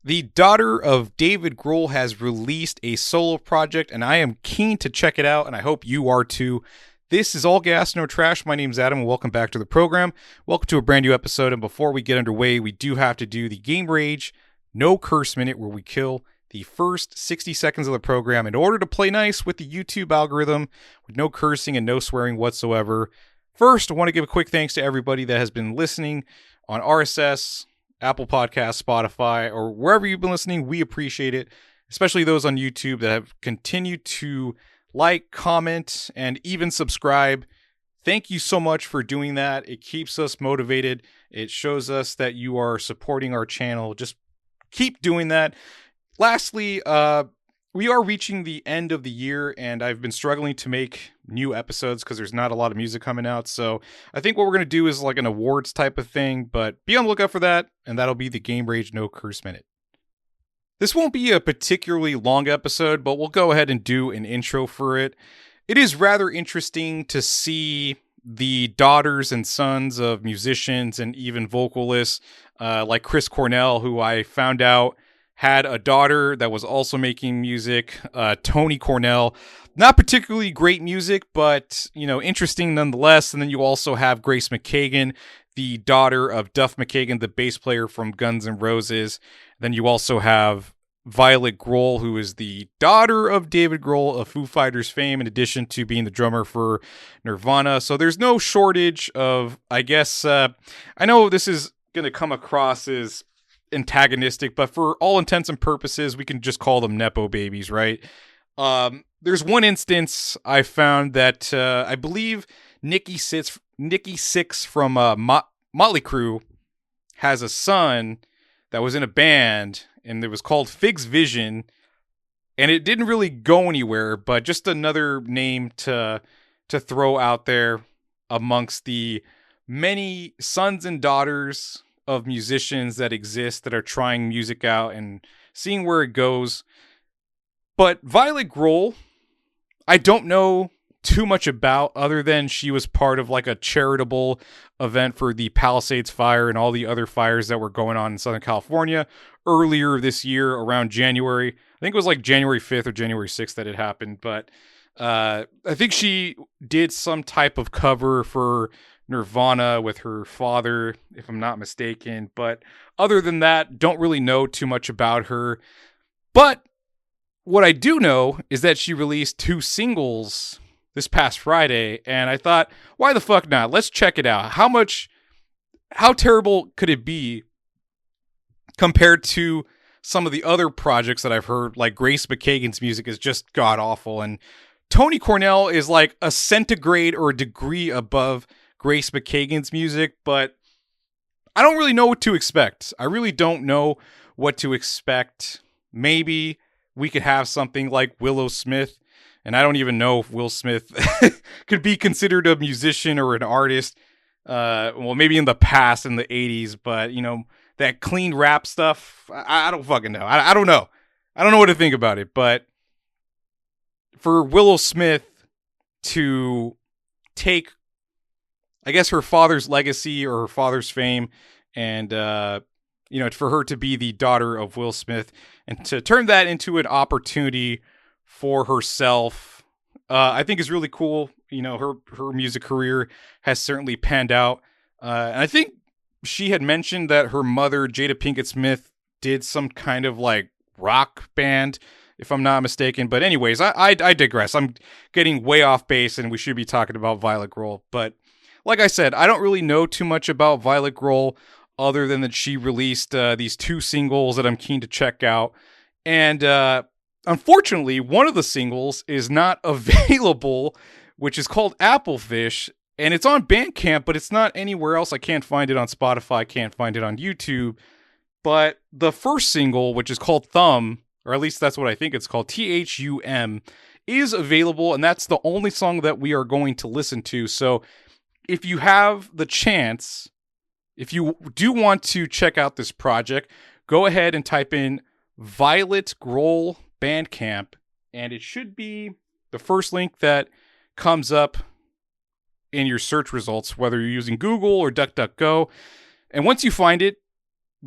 The daughter of David Grohl has released a solo project, and I am keen to check it out, and I hope you are too. This is All Gas, No Trash. My name is Adam, and welcome back to the program. Welcome to a brand new episode, and before we get underway, we do have to do the Game Rage No Curse Minute, where we kill the first 60 seconds of the program in order to play nice with the YouTube algorithm, with no cursing and no swearing whatsoever. First, I want to give a quick thanks to everybody that has been listening on RSS, Apple Podcasts, Spotify, or wherever you've been listening. We appreciate it, especially those on YouTube that have continued to like, comment, and even subscribe. Thank you so much for doing that. It keeps us motivated. It shows us that you are supporting our channel. Just keep doing that. Lastly, we are reaching the end of the year, and I've been struggling to make new episodes because there's not a lot of music coming out. So I think what we're going to do is like an awards type of thing, but be on the lookout for that, and that'll be the Game Rage No Curse Minute. This won't be a particularly long episode, but we'll go ahead and do an intro for it. It is rather interesting to see the daughters and sons of musicians and even vocalists like Chris Cornell, who I found out had a daughter that was also making music, Tony Cornell. Not particularly great music, but, interesting nonetheless. And then you also have Grace McKagan, the daughter of Duff McKagan, the bass player from Guns N' Roses. Then you also have Violet Grohl, who is the daughter of David Grohl of Foo Fighters fame, in addition to being the drummer for Nirvana. So there's no shortage of, I guess, I know this is going to come across as antagonistic, but for all intents and purposes, we can just call them Nepo babies, right? There's one instance I found that I believe Nikki Sixx from Motley Crue has a son that was in a band, and it was called Fig's Vision, and it didn't really go anywhere, but just another name to throw out there amongst the many sons and daughters of musicians that exist that are trying music out and seeing where it goes. But Violet Grohl, I don't know too much about, other than she was part of like a charitable event for the Palisades fire and all the other fires that were going on in Southern California earlier this year around January. I think it was like January 5th or January 6th that it happened. But I think she did some type of cover for Nirvana with her father, if I'm not mistaken. But other than that, don't really know too much about her. But what I do know is that she released 2 singles this past Friday, and I thought, why the fuck not? Let's check it out. How terrible could it be compared to some of the other projects that I've heard? Like Grace McKagan's music is just god awful, and Tony Cornell is like a centigrade or a degree above Grace McKagan's music, but I don't really know what to expect. I really don't know what to expect. Maybe we could have something like Willow Smith, and I don't even know if Will Smith could be considered a musician or an artist. Well, maybe in the past, in the 80s, but, that clean rap stuff, I don't fucking know. I don't know. I don't know what to think about it, but for Willow Smith to take, I guess, her father's legacy or her father's fame, and for her to be the daughter of Will Smith and to turn that into an opportunity for herself, I think is really cool. Her music career has certainly panned out, and I think she had mentioned that her mother, Jada Pinkett Smith, did some kind of like rock band, if I'm not mistaken. But anyways, I digress. I'm getting way off base, and we should be talking about Violet Grohl. But like I said, I don't really know too much about Violet Grohl, other than that she released these 2 singles that I'm keen to check out. And unfortunately, one of the singles is not available, which is called Applefish, and it's on Bandcamp, but it's not anywhere else. I can't find it on Spotify, can't find it on YouTube. But the first single, which is called THUM, or at least that's what I think it's called, THUM, is available, and that's the only song that we are going to listen to. So if you have the chance, if you do want to check out this project, go ahead and type in Violet Grohl Bandcamp, and it should be the first link that comes up in your search results, whether you're using Google or DuckDuckGo. And once you find it,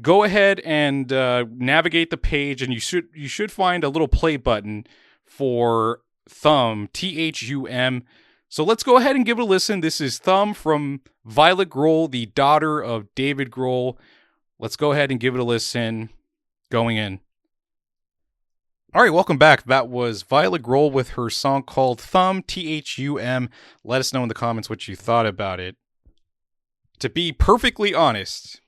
go ahead and navigate the page, and you should find a little play button for THUM, THUM. So let's go ahead and give it a listen. This is THUM from Violet Grohl, the daughter of David Grohl. Let's go ahead and give it a listen. Going in. All right, welcome back. That was Violet Grohl with her song called THUM, THUM. Let us know in the comments what you thought about it. To be perfectly honest,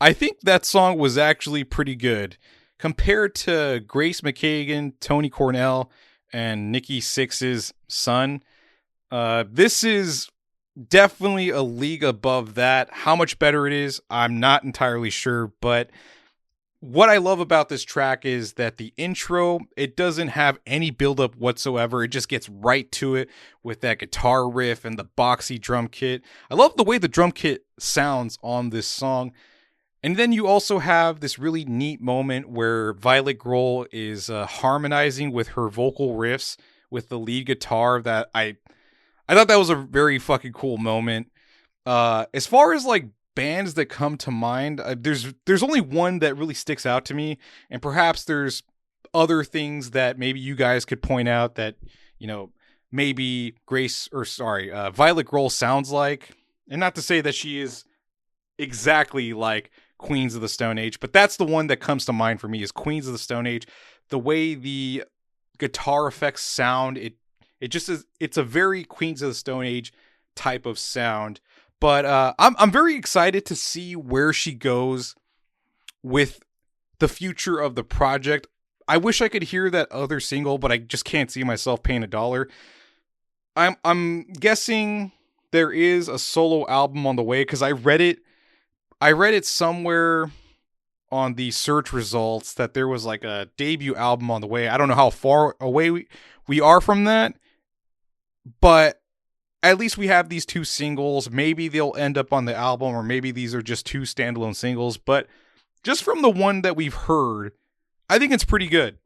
I think that song was actually pretty good. Compared to Grace McKagan, Tony Cornell, and Nikki Sixx's son, this is definitely a league above that. How much better it is, I'm not entirely sure, but what I love about this track is that the intro, it doesn't have any buildup whatsoever. It just gets right to it with that guitar riff and the boxy drum kit. I love the way the drum kit sounds on this song. And then you also have this really neat moment where Violet Grohl is harmonizing with her vocal riffs with the lead guitar. That I thought that was a very fucking cool moment. As far as like bands that come to mind, there's only one that really sticks out to me, and perhaps there's other things that maybe you guys could point out that, you know, maybe Violet Grohl sounds like, and not to say that she is exactly like Queens of the Stone Age, but that's the one that comes to mind for me is Queens of the Stone Age. The way the guitar effects sound, it just is, it's a very Queens of the Stone Age type of sound. But I'm very excited to see where she goes with the future of the project. I wish I could hear that other single, but I just can't see myself paying $1. I'm guessing there is a solo album on the way, because I read it somewhere on the search results that there was like a debut album on the way. I don't know how far away we are from that, but at least we have these two singles. Maybe they'll end up on the album, or maybe these are just two standalone singles. But just from the one that we've heard, I think it's pretty good.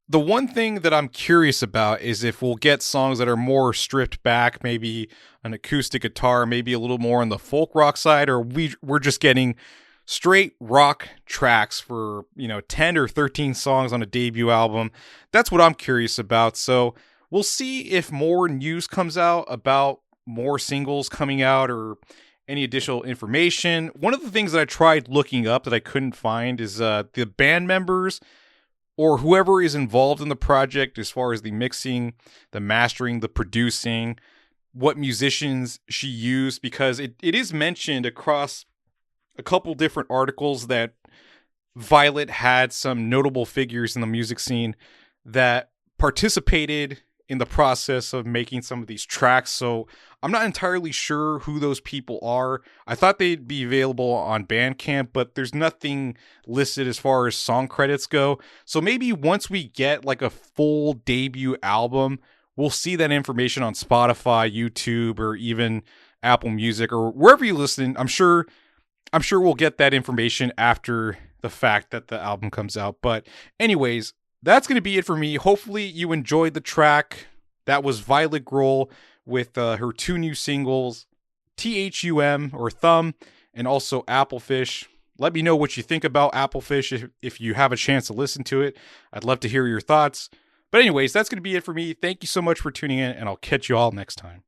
The one thing that I'm curious about is if we'll get songs that are more stripped back, maybe an acoustic guitar, maybe a little more on the folk rock side, or we're just getting straight rock tracks for, 10 or 13 songs on a debut album. That's what I'm curious about. So we'll see if more news comes out about more singles coming out or any additional information. One of the things that I tried looking up that I couldn't find is the band members or whoever is involved in the project as far as the mixing, the mastering, the producing, what musicians she used, because it is mentioned across a couple different articles that Violet had some notable figures in the music scene that participated in the process of making some of these tracks. So I'm not entirely sure who those people are. I thought they'd be available on Bandcamp, but there's nothing listed as far as song credits go. So maybe once we get like a full debut album, we'll see that information on Spotify, YouTube, or even Apple Music, or wherever you listen. I'm sure we'll get that information after the fact that the album comes out. But anyways, that's going to be it for me. Hopefully you enjoyed the track. That was Violet Grohl with her two new singles, THUM or Thumb, and also Applefish. Let me know what you think about Applefish if you have a chance to listen to it. I'd love to hear your thoughts. But anyways, that's going to be it for me. Thank you so much for tuning in, and I'll catch you all next time.